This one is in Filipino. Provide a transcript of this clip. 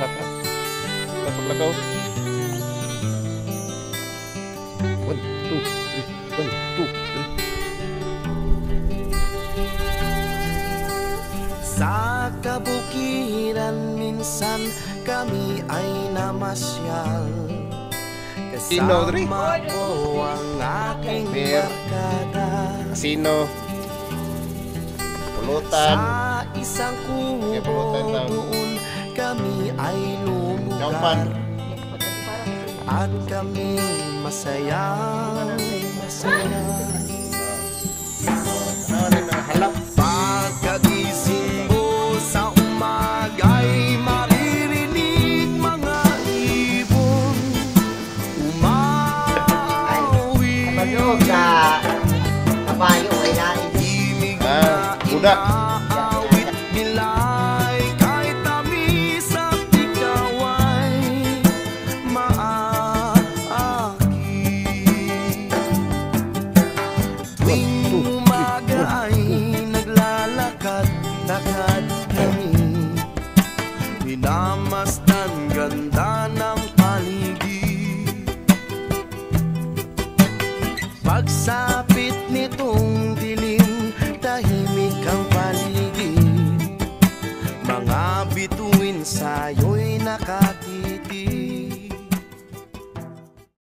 saka. Tapos lagaw. 1, 2, 3. 1, 2, 3. Sa kabukiran minsan kami ay namasyal. Sino, Dre? Kasama ko ang aking Beer. barkada. Casino. Pulutan. Sa isang kubo pulutan daw. doon kami ay Jumpan. lumugar. At kami masayang masaya. Ano rin ang halap? Pagkagising mo sa umaga'y maririnig mga ibon umawit. Kapag sa kabayo ay naibig. Budak. Inaawit nila'y kahit tamis at ikaw ay maakit. Tuwing umaga ay naglalakad-lakad kami, minamasdan ganda ng paligid. Pagsapit nitong